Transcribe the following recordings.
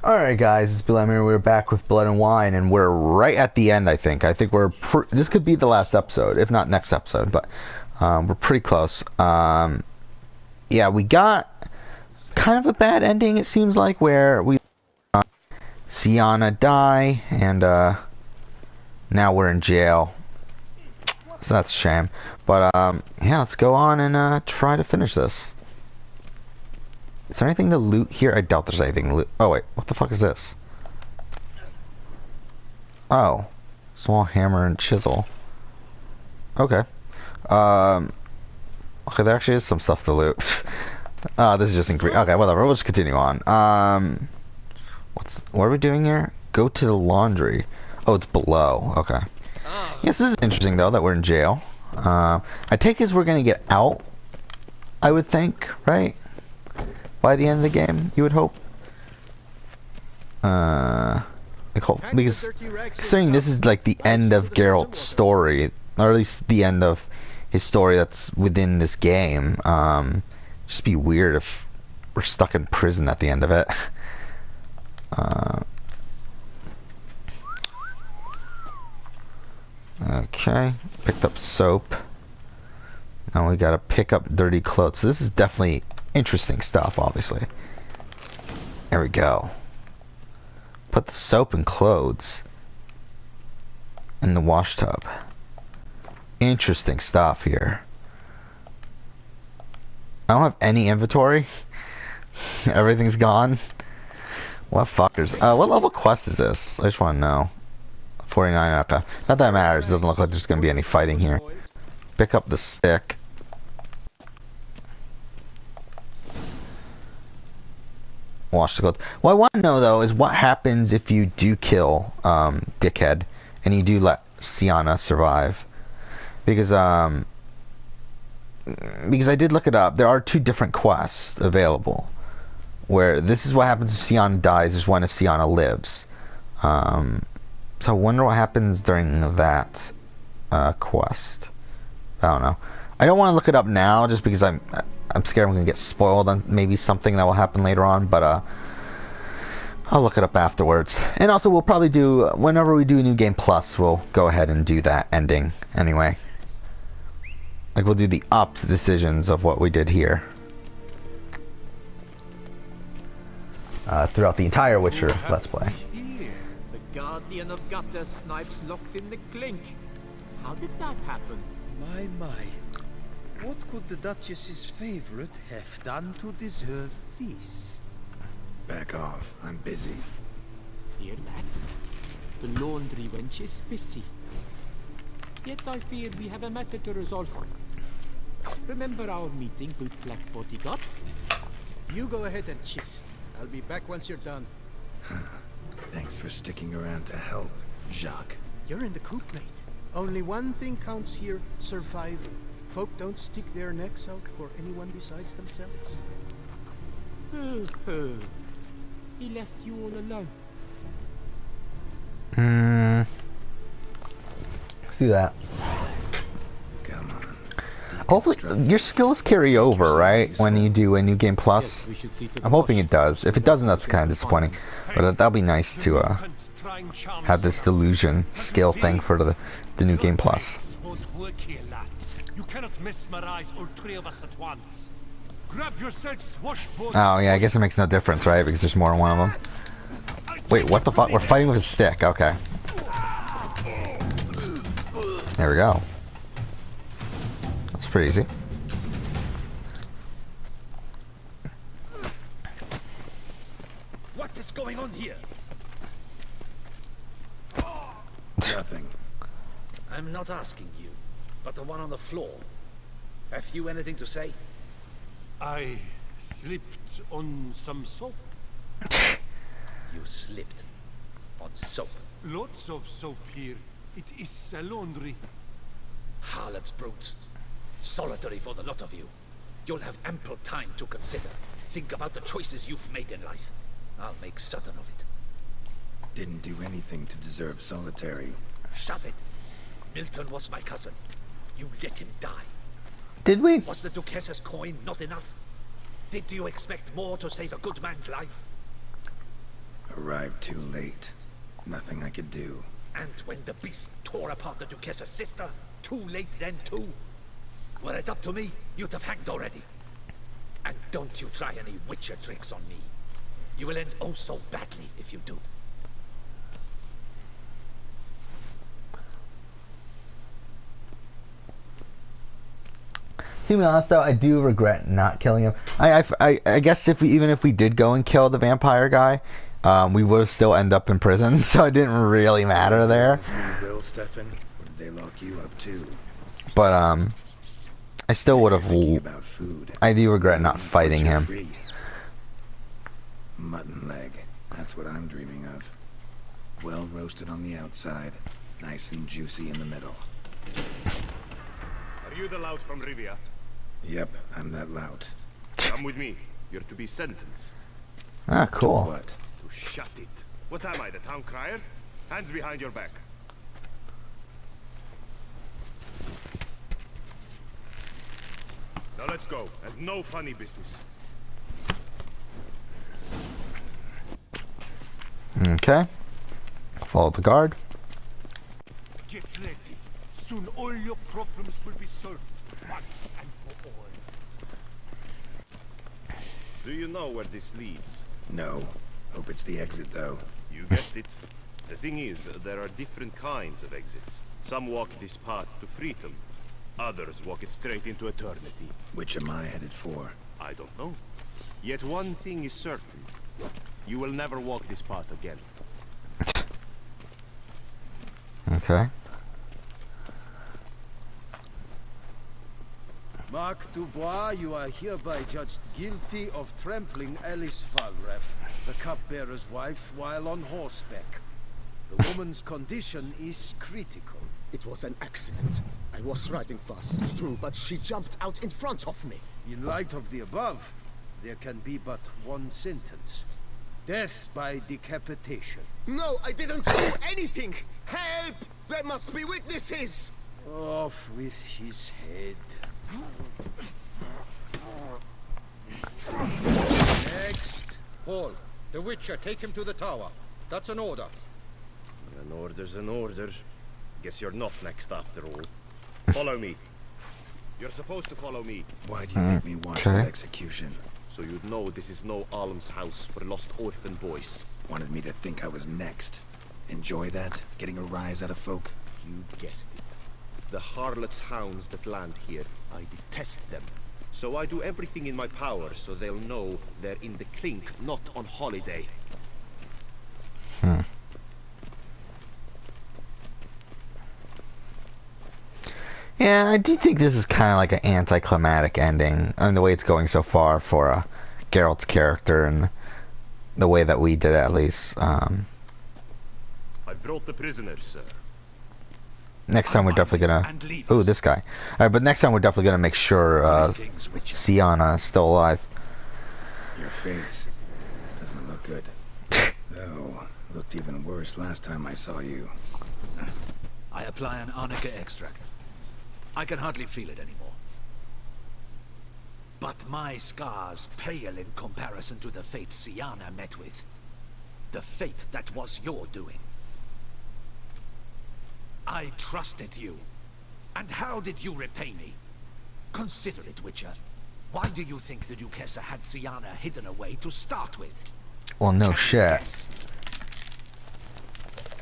Alright guys, it's Burlap here. We're back with Blood and Wine, and we're right at the end, I think. I think we're... this could be the last episode, if not next episode, but we're pretty close. Yeah, we got kind of a bad ending, it seems like, where we Sienna die, and now we're in jail. So that's a shame. But yeah, let's go on and try to finish this. Is there anything to loot here? I doubt there's anything to loot. Oh wait, what the fuck is this? Oh, small hammer and chisel. Okay. Okay, there actually is some stuff to loot. This is just increase. Okay, whatever. We'll just continue on. What are we doing here? Go to the laundry. Oh, it's below. Okay. Yes, this is interesting though that we're in jail. I take it as we're gonna get out. I would think, right? By the end of the game, you would hope. Because considering this is like the end of Geralt's story, or at least the end of his story that's within this game, just be weird if we're stuck in prison at the end of it. Okay, picked up soap. Now we gotta pick up dirty clothes. So this is definitely interesting stuff, obviously. There we go. Put the soap and clothes in the wash tub. Interesting stuff here. I don't have any inventory. Everything's gone. What fuckers? What level quest is this? I just want to know. 49, okay. Not that it matters. It doesn't look like there's going to be any fighting here. Pick up the stick. Wash the clothes. What I want to know though is what happens if you do kill Dickhead and you do let Sienna survive, because I did look it up. There are two different quests available where this is what happens if Sienna dies. There's one if Sienna lives. So I wonder what happens during that quest. I don't know. I don't want to look it up now just because I'm scared I'm gonna get spoiled on maybe something that will happen later on, but I'll look it up afterwards. And also we'll probably do, whenever we do a new game plus, we'll go ahead and do that ending anyway. Like we'll do the opposite decisions of what we did here. Throughout the entire Witcher Let's Play. The Guardian of Gutter Snipes locked in the clink. How did that happen? My. What could the Duchess's favorite have done to deserve this? Back off. I'm busy. Hear that? The laundry wench is busy. Yet I fear we have a matter to resolve. Remember our meeting, Boot Black Bodyguard? You go ahead and cheat. I'll be back once you're done. Thanks for sticking around to help, Jacques. You're in the coop, mate. Only one thing counts here, survival. Folk don't stick their necks out for anyone besides themselves. He left you all alone. Let's do that. Come on. Hopefully your skills carry over, right? When you do a new game plus. I'm hoping it does. If it doesn't, that's kind of disappointing. But that'll be nice to have this delusion skill thing for the new game plus. You cannot mesmerize all three of us at once. Grab yourselves washboards. Oh yeah, I guess it makes no difference, right? Because there's more than one of them. Wait, what the fuck? We're fighting with a stick. Okay. There we go. That's pretty easy. What is going on here? Nothing. I'm not asking you, but the one on the floor. Have you anything to say? I slipped on some soap. You slipped on soap. Lots of soap here. It is a laundry. Harlots brutes. Solitary for the lot of you. You'll have ample time to consider. Think about the choices you've made in life. I'll make certain of it. Didn't do anything to deserve solitary. Shut it. Milton was my cousin. You let him die. Did we? Was the Duchess's coin not enough? Did you expect more to save a good man's life? A Arrived too late. Nothing I could do. And when the beast tore apart the Duchessa's sister, too late then too. Were it up to me, you'd have hanged already. And don't you try any witcher tricks on me. You will end oh so badly if you do. To be honest, though, I do regret not killing him. I guess even if we did go and kill the vampire guy, we would have still end up in prison, so it didn't really matter there. Free will, Stefan? Or did they lock you up too? But I still would have. Thinking about food. I do regret not fighting him. Free. Mutton leg. That's what I'm dreaming of. Well roasted on the outside, nice and juicy in the middle. Are you the lout from Rivia? Yep, I'm that lout. Come with me. You're to be sentenced. Ah, cool. To what? To shut it. What am I, the town crier? Hands behind your back. Now let's go, and no funny business. Okay. Follow the guard. Get ready. Soon all your problems will be solved once and for all. Do you know where this leads? No. Hope it's the exit, though. You guessed it. The thing is, there are different kinds of exits. Some walk this path to freedom. Others walk it straight into eternity. Which am I headed for? I don't know. Yet one thing is certain. You will never walk this path again. Okay. Mark Dubois, you are hereby judged guilty of trampling Alice Valref, the cupbearer's wife, while on horseback. The woman's condition is critical. It was an accident. I was riding fast through, but she jumped out in front of me. In light of the above, there can be but one sentence. Death by decapitation. No, I didn't do anything! Help! There must be witnesses! Off with his head. Next. Paul, the Witcher, take him to the tower. That's an order. An order's an order. Guess you're not next after all. Follow me. You're supposed to follow me. Why'd you make me watch that execution? So you'd know this is no almshouse for lost orphan boys. Wanted me to think I was next. Enjoy that? Getting a rise out of folk? You guessed it. The harlots' hounds that land here, I detest them. So I do everything in my power so they'll know they're in the clink, not on holiday. Yeah, I do think this is kind of like an anticlimactic ending. I mean, the way it's going so far for Geralt's character and the way that we did it, at least. I've brought the prisoners, sir. Next time we're definitely gonna... Ooh, this guy. Alright, but next time we're definitely gonna make sure Sienna's still alive. Your face doesn't look good. Though, looked even worse last time I saw you. I apply an arnica extract. I can hardly feel it anymore. But my scars pale in comparison to the fate Sienna met with. The fate that was your doing. I trusted you. And how did you repay me? Consider it, Witcher. Why do you think the Duchessa had Sienna hidden away to start with? Well, no shit.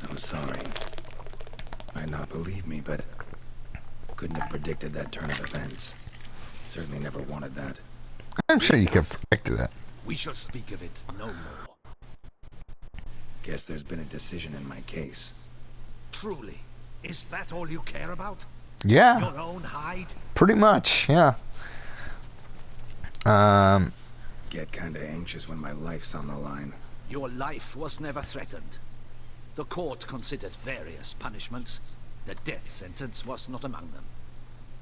I'm sorry. Might not believe me, but couldn't have predicted that turn of events. Certainly never wanted that. I'm sure you could predict that. We shall speak of it no more. Guess there's been a decision in my case. Truly, is that all you care about? Yeah. Your own hide? Pretty much, yeah. Get kinda anxious when my life's on the line. Your life was never threatened. The court considered various punishments. The death sentence was not among them.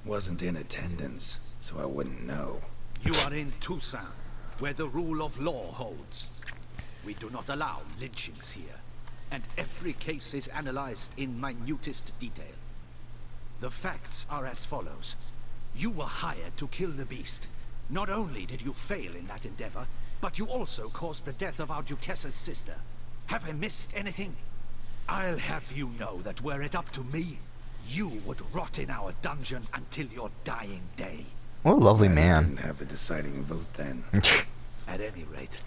Wasn't in attendance, so I wouldn't know. You are in Toussaint, where the rule of law holds. We do not allow lynchings here, and every case is analyzed in minutest detail. The facts are as follows. You were hired to kill the beast. Not only did you fail in that endeavor, but you also caused the death of our Duchessa's sister. Have I missed anything? I'll have you know that were it up to me, you would rot in our dungeon until your dying day. What a lovely Glad I man. didn't have the deciding vote then. At any rate,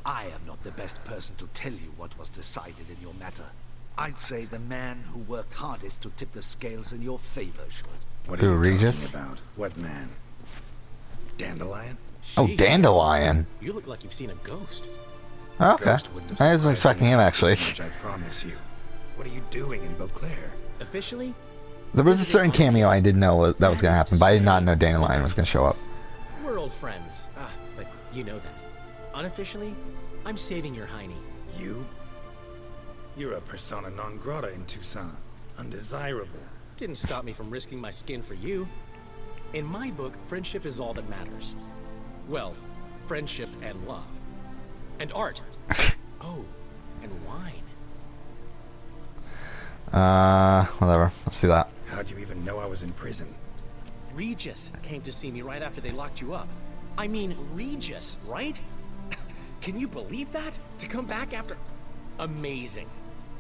I am not the best person to tell you what was decided in your matter. I'd say the man who worked hardest to tip the scales in your favor should. What Who, are you Regis? talking about? What man? Dandelion? Oh, Sheesh, Dandelion. You look like you've seen a ghost. Okay. Ghost wouldn't have I wasn't surprised expecting me him, this actually. much, I promise you. What are you doing in Beauclair? Officially, There was a certain cameo I didn't know that was going to happen, but I did not know Dandelion was going to show up. we're old friends. But you know that. Unofficially, I'm saving your hiney. You? You're a persona non grata in Tucson. Undesirable. Didn't stop me from risking my skin for you. In my book, friendship is all that matters. Well, friendship and love. And art. Oh, and wine. Whatever. Let's do that. How'd you even know I was in prison? Regis came to see me right after they locked you up. I mean, Regis, right? Can you believe that? To come back after... Amazing.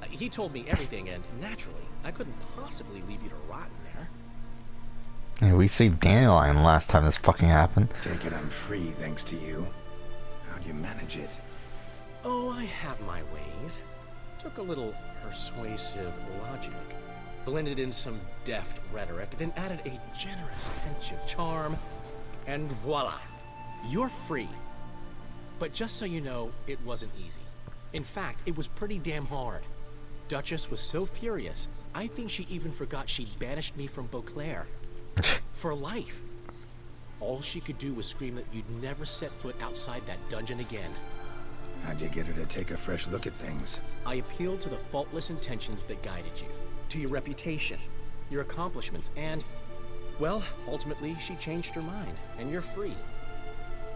He told me everything, and naturally, I couldn't possibly leave you to rot in there. Yeah, we saved Dandelion last time this fucking happened. Take it I'm free thanks to you. How'd you manage it? Oh, I have my ways. Took a little persuasive logic, blended in some deft rhetoric, then added a generous pinch of charm, and voila, you're free. But just so you know, it wasn't easy. In fact, it was pretty damn hard. Duchess was so furious, I think she even forgot she'd banished me from Beauclair. For life. All she could do was scream that you'd never set foot outside that dungeon again. How'd you get her to take a fresh look at things? I appealed to the faultless intentions that guided you, to your reputation, your accomplishments, and, well, ultimately she changed her mind, and you're free.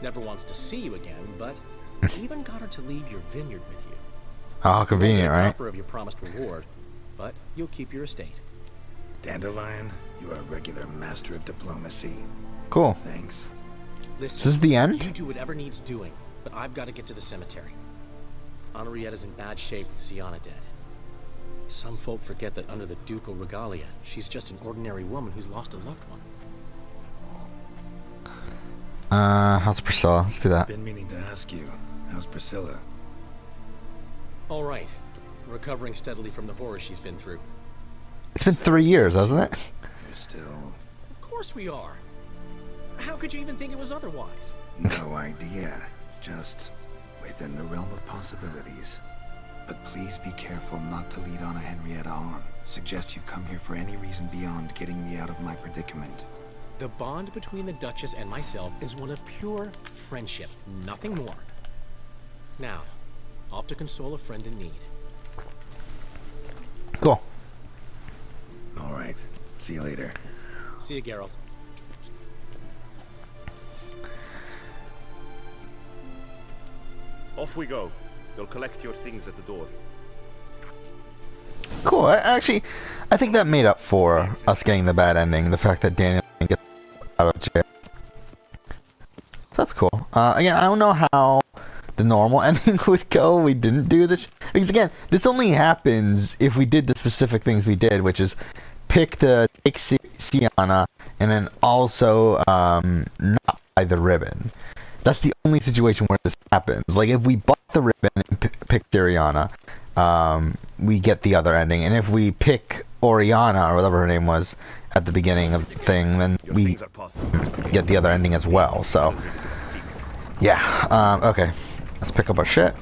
Never wants to see you again, but even got her to leave your vineyard with you. Oh, convenient, You'll get a right? copper of your promised reward, but you'll keep your estate. Dandelion, you are a regular master of diplomacy. Cool. Thanks. Listen, This is the end? You do whatever needs doing, but I've got to get to the cemetery. Henrietta's in bad shape with Sienna dead. Some folk forget that under the ducal regalia, she's just an ordinary woman who's lost a loved one. How's Priscilla? Let's do that. Been meaning to ask you. How's Priscilla? All right. Recovering steadily from the horror she's been through. It's been 3 years, hasn't it? You're still... Of course we are. How could you even think it was otherwise? No idea. Just within the realm of possibilities. But please be careful not to lead Anna Henrietta on. Suggest you've come here for any reason beyond getting me out of my predicament. The bond between the Duchess and myself is one of pure friendship, nothing more. Now, off to console a friend in need. Cool. All right. See you later. See you, Geralt. Off we go. You'll collect your things at the door. Cool. Actually, I think that made up for us getting the bad ending. The fact that Daniel didn't get out of jail. So that's cool. Again, I don't know how the normal ending would go. We didn't do this. Because again, this only happens if we did the specific things we did, which is pick to take Sienna and then also not buy the ribbon. That's the only situation where this happens. Like, if we bought the ribbon and picked Ariana, we get the other ending. And if we pick Oriana, or whatever her name was, at the beginning of the thing, then we get the other ending as well. So, yeah. Okay. Let's pick up our shit.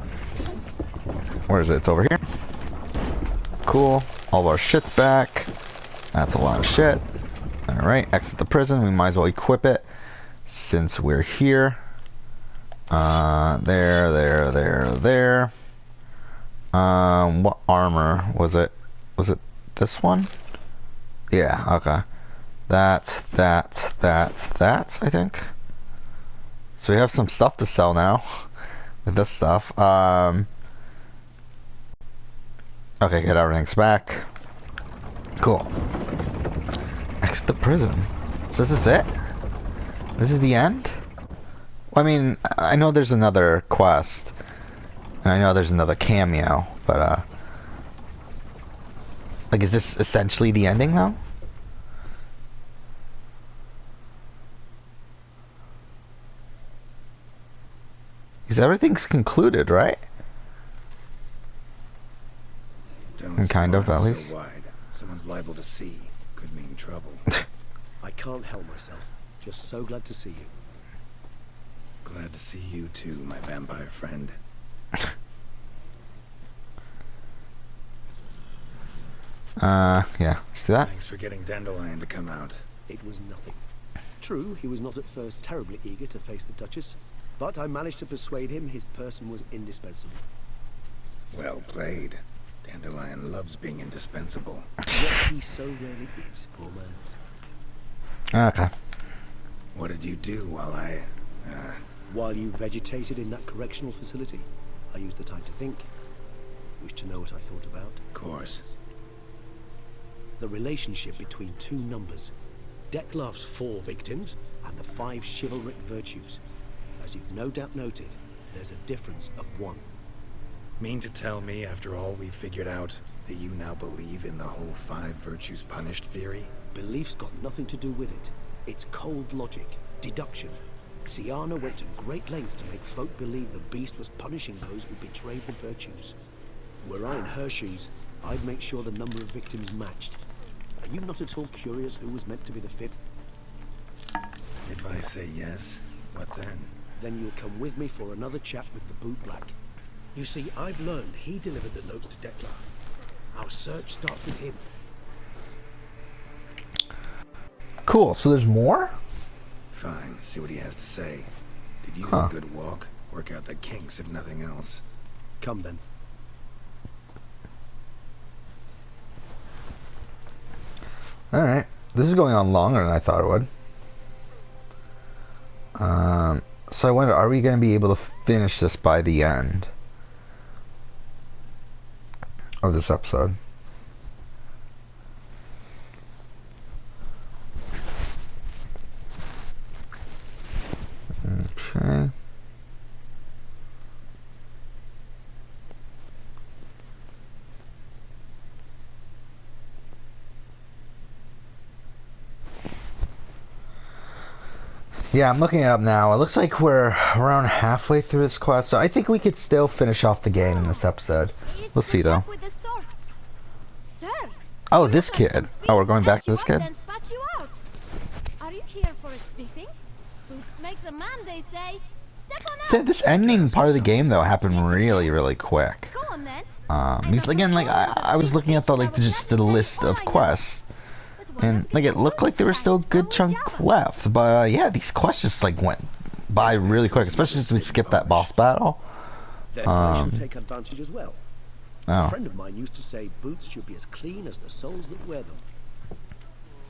Where is it? It's over here. Cool. All of our shit's back. That's a lot of shit. Alright, exit the prison. We might as well equip it since we're here. There. What armor was it? Was it this one? Yeah, okay. That's, I think. So we have some stuff to sell now with this stuff. Okay, good, everything's back. Cool. Exit the prison. So this is it? This is the end? Well, I mean, I know there's another quest. And I know there's another cameo, but like, is this essentially the ending though? Because everything's concluded, right? Don't Kind of, smile at so least. wide. Someone's liable to see. Could mean trouble. I can't help myself. Just so glad to see you. Glad to see you too, my vampire friend. Yeah, let's do that. Thanks for getting Dandelion to come out. It was nothing. True, he was not at first terribly eager to face the Duchess, but I managed to persuade him his person was indispensable. Well played. Dandelion loves being indispensable. Yet he so rarely is, poor man. Okay. What did you do while I, While you vegetated in that correctional facility, I used the time to think. Wish to know what I thought about? Of course. The relationship between two numbers. Dettlaff's 4 victims and the 5 chivalric virtues. As you've no doubt noted, there's a difference of 1. Mean to tell me, after all we've figured out, that you now believe in the whole 5 virtues punished theory? Belief's got nothing to do with it. It's cold logic, deduction. Siana went to great lengths to make folk believe the beast was punishing those who betrayed the virtues. Were I in her shoes, I'd make sure the number of victims matched. Are you not at all curious who was meant to be the 5th? If I say yes, what then? Then you'll come with me for another chat with the boot black. You see, I've learned he delivered the notes to Dettlaff. Our search starts with him. Cool, so there's more? Fine, see what he has to say. Could use Huh. a good walk, work out the kinks if nothing else. Come then. Alright. This is going on longer than I thought it would. So I wonder, are we going to be able to finish this by the end of this episode? Okay. Yeah, I'm looking it up now. It looks like we're around halfway through this quest, so I think we could still finish off the game in this episode. We'll see, though. Oh, this kid. Oh, we're going back to this kid? Are you here for a spiffing? Boots make the man, they say. Step on So up. this ending part of the game, though, happened really, really quick. Go on then. Because, again, like, I was looking at just the list of quests. And, like, it looked like there was still a good chunk left. But, yeah, these quests just, like, went by really quick. Especially since we skipped that boss battle. Then I should take advantage as well. Oh. A friend of mine used to say boots should be as clean as the soles that wear them.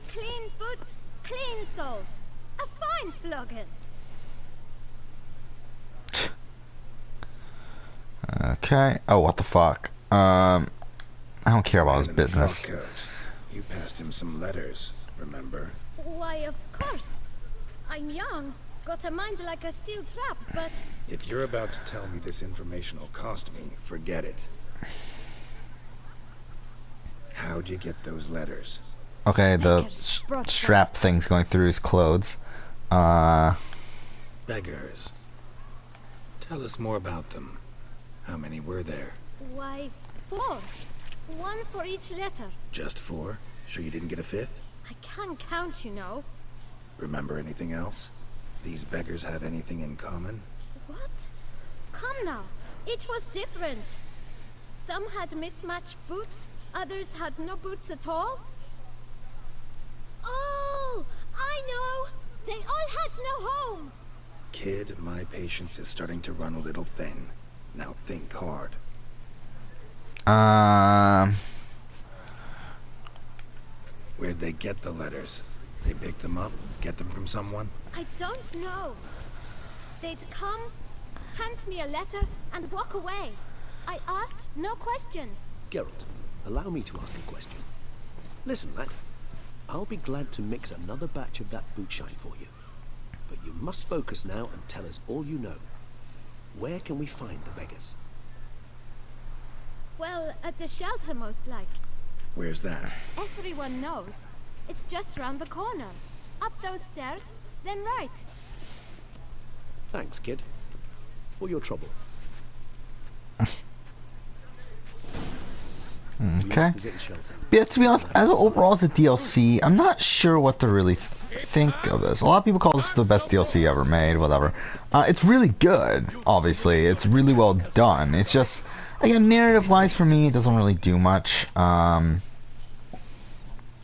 Clean boots, clean souls. A fine slogan. Okay. Oh, what the fuck? I don't care about his Man in the business. frock coat. You passed him some letters, remember? Why, of course. I'm young, got a mind like a steel trap, but If you're about to tell me this information will cost me, forget it. How'd you get those letters? Okay, the Beggars brought strap thing's going through his clothes. Beggars. Tell us more about them. How many were there? why, 4. 1 for each letter. Just 4? Sure you didn't get a 5th? I can't count, you know. Remember anything else? These beggars have anything in common? What? Come now. Each was different. Some had mismatched boots, others had no boots at all. Oh, I know! They all had no home! Kid, my patience is starting to run a little thin. Now think hard. Where'd they get the letters? They pick them up? Get them from someone? I don't know. They'd come, hand me a letter, and walk away. I asked no questions. Geralt, allow me to ask a question. Listen, lad. I'll be glad to mix another batch of that boot shine for you. But you must focus now and tell us all you know. Where can we find the beggars? Well, at the shelter, most like. Where's that? Everyone knows. It's just round the corner. Up those stairs, then right. Thanks, kid. For your trouble. Okay. Yeah, to be honest, as overall as a DLC, I'm not sure what to really think of this. A lot of people call this the best DLC ever made, whatever. It's really good, obviously. It's really well done. It's just, again, narrative-wise for me, it doesn't really do much.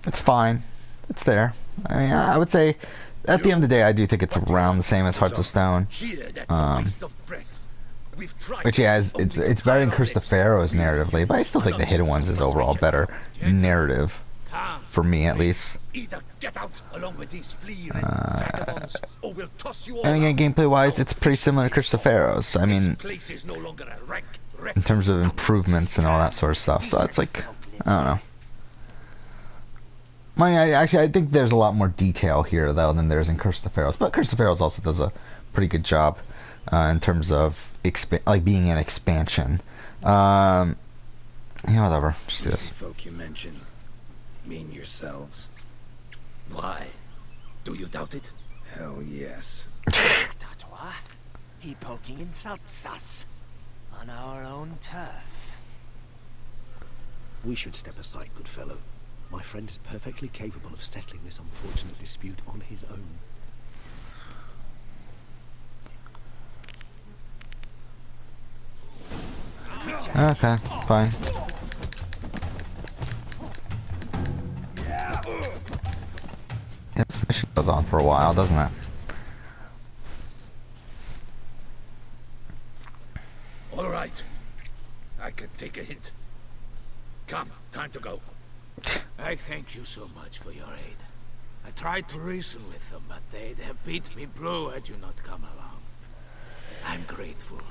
It's fine. It's there. I mean, I would say, at the end of the day, I do think it's around the same as Hearts of Stone. Which, yeah, it's better than Curse of Pharaohs narratively, but I still think the Hidden Ones is overall better narrative. For me, at least. And again, gameplay-wise, it's pretty similar to Curse of Pharaohs. So, I mean, in terms of improvements and all that sort of stuff. So it's like, I don't know. I think there's a lot more detail here, though, than there's in Curse of Pharaohs. But Curse of Pharaohs also does a pretty good job in terms of being an expansion. Yeah, whatever. Just do this. Folk you mention mean yourselves. Why? Do you doubt it? Hell yes. He poking insults us on our own turf. We should step aside, good fellow. My friend is perfectly capable of settling this unfortunate dispute on his own. Okay, fine. Yeah, this mission goes on for a while, doesn't it? All right. I can take a hint. Come, time to go. I thank you so much for your aid. I tried to reason with them, but they'd have beat me blue had you not come along. I'm grateful.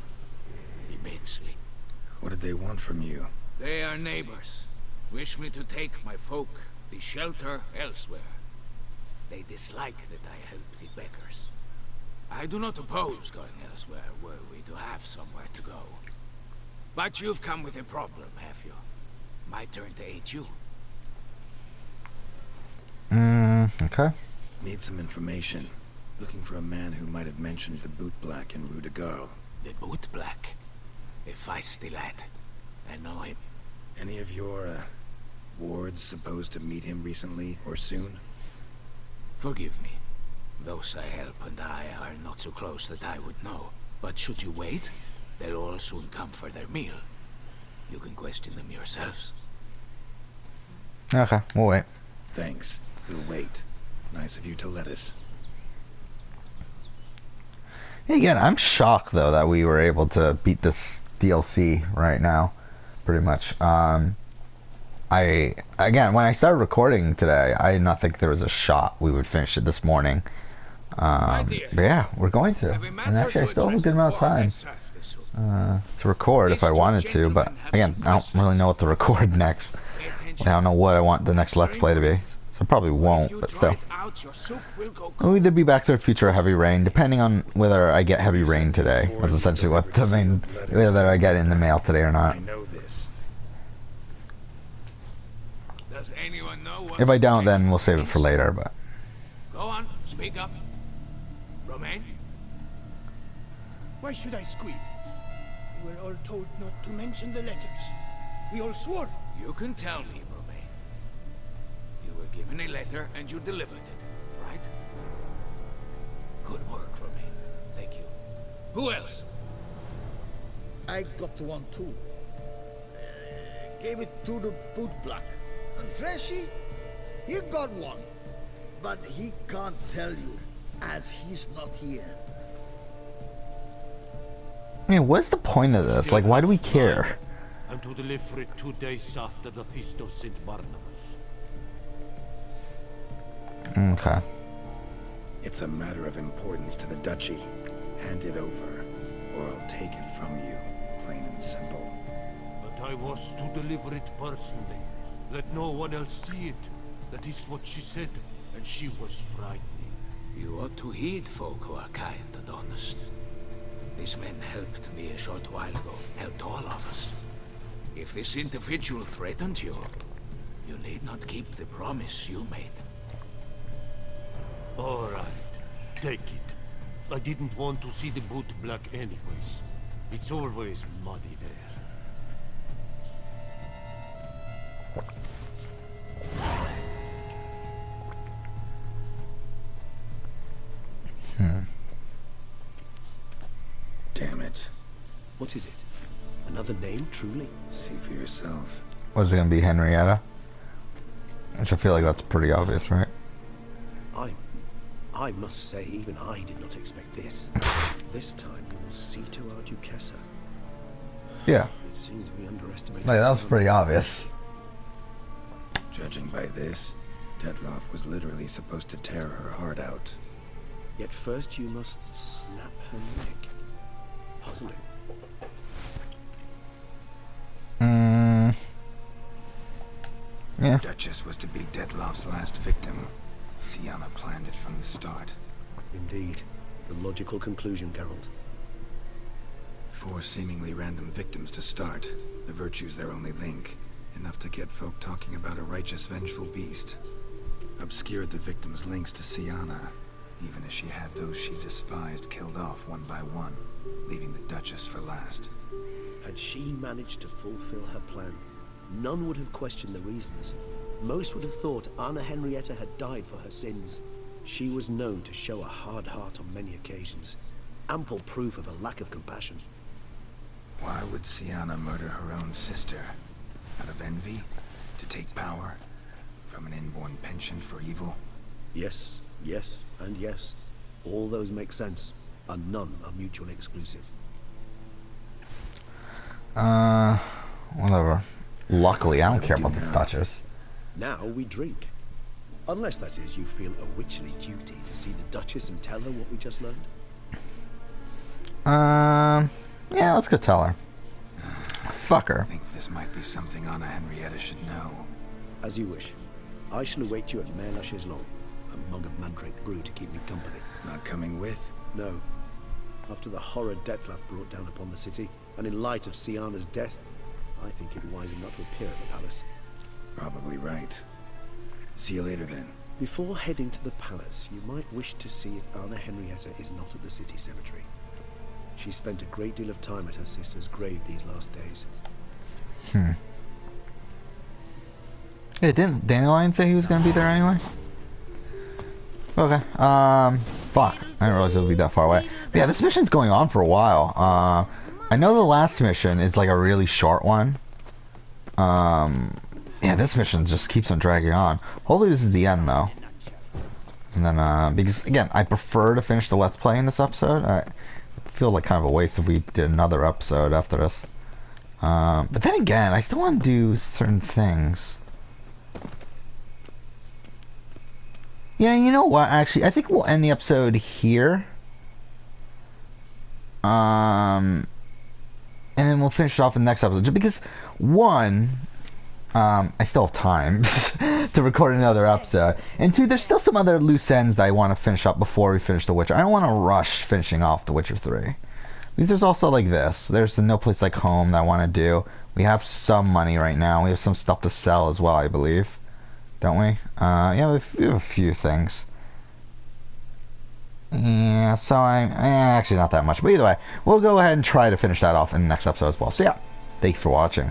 Immensely. What did they want from you? They are neighbors. Wish me to take my folk, the shelter, elsewhere. They dislike that I help the beggars. I do not oppose going elsewhere were we to have somewhere to go. But you've come with a problem, have you? My turn to aid you. Okay. Need some information. Looking for a man who might have mentioned the Boot Black in Rue de Garl. The Boot Black? A feisty lad. I know him. Any of your, wards supposed to meet him recently or soon? Forgive me. Those I help and I are not so close that I would know. But should you wait, they'll all soon come for their meal. You can question them yourselves. Okay, we'll wait. Thanks. We'll wait. Nice of you to let us. Again, I'm shocked, though, that we were able to beat this DLC right now. Pretty much. Again, when I started recording today, I did not think there was a shot we would finish it this morning. But yeah, we're going to. And actually, I still have a good amount of time to record if I wanted to. But again, I don't really know what to record next. I don't know what I want the next Let's Play to be. So I probably won't, but still. We'll either be Back to the Future or Heavy Rain, depending on whether I get Heavy Rain today. That's essentially what the main, whether I get it in the mail today or not. If I don't, then we'll save it for later, but. Go on, speak up. Romain? Why should I squeal? We were all told not to mention the letters. We all swore. You can tell me, Romain. You were given a letter and you delivered it, right? Good work, Romain. Thank you. Who else? I got one too. Gave it to the Boot Black. And Freshy, he got one. But he can't tell you, as he's not here. I mean, what's the point of this? Like, why do we care? I'm to deliver it 2 days after the Feast of St. Barnabas. Okay. It's a matter of importance to the Duchy. Hand it over, or I'll take it from you, plain and simple. But I was to deliver it personally. Let no one else see it. That is what she said, and she was frightening. You ought to heed folk who are kind and honest. These men helped me a short while ago, helped all of us. If this individual threatened you, you need not keep the promise you made. All right, take it. I didn't want to see the boot black anyways. It's always muddy there. Damn it. What is it? Another name, truly? See for yourself. Was it gonna be Henrietta? Which I feel like that's pretty obvious, right? I must say, even I did not expect this. This time you will see to our Duchessa. Yeah. It seems we underestimated. Like, that was pretty obvious. Judging by this, Detloff was literally supposed to tear her heart out. Yet first you must snap her neck. Puzzling. Yeah. Duchess was to be Detloff's last victim. Sienna planned it from the start. Indeed. The logical conclusion, Geralt. 4 seemingly random victims to start. The virtue's their only link. Enough to get folk talking about a righteous, vengeful beast. Obscured the victims' links to Sienna, even as she had those she despised killed off one by one, leaving the Duchess for last. Had she managed to fulfill her plan, none would have questioned the reasons. Most would have thought Anna Henrietta had died for her sins. She was known to show a hard heart on many occasions. Ample proof of a lack of compassion. Why would Sienna murder her own sister? Out of envy? To take power? From an inborn penchant for evil? Yes, yes, and yes. All those make sense, and none are mutually exclusive. Whatever. Luckily, I don't care about the Duchess. Now we drink. Unless, that is, you feel a witchly duty to see the Duchess and tell her what we just learned. Yeah, let's go tell her. Fuck her. I think this might be something Anna Henrietta should know. As you wish. I shall await you at Mare la Chaiselongue. A mug of mandrake brew to keep me company. Not coming with? No. After the horror Detlaff brought down upon the city, and in light of Sienna's death, I think it wiser not to appear at the palace. Probably right. See you later then. Before heading to the palace, you might wish to see if Anna Henrietta is not at the city cemetery. She spent a great deal of time at her sister's grave these last days. Yeah, didn't Dandelion say he was gonna be there anyway? Okay. Fuck. I didn't realize it would be that far away. But yeah, this mission's going on for a while. I know the last mission is like a really short one. Yeah, this mission just keeps on dragging on. Hopefully this is the end though. And then, because again, I prefer to finish the Let's Play in this episode. I feel like kind of a waste if we did another episode after this. But then again, I still want to do certain things. Yeah, you know what? Actually, I think we'll end the episode here. And then we'll finish it off in the next episode. Just because, one, I still have time to record another episode. And two, there's still some other loose ends that I want to finish up before we finish The Witcher. I don't want to rush finishing off The Witcher 3. Because there's also like this. There's the No Place Like Home that I want to do. We have some money right now. We have some stuff to sell as well, I believe. Don't we? Yeah, we have a few things. Yeah, so actually not that much. But either way, we'll go ahead and try to finish that off in the next episode as well. So yeah, thank you for watching.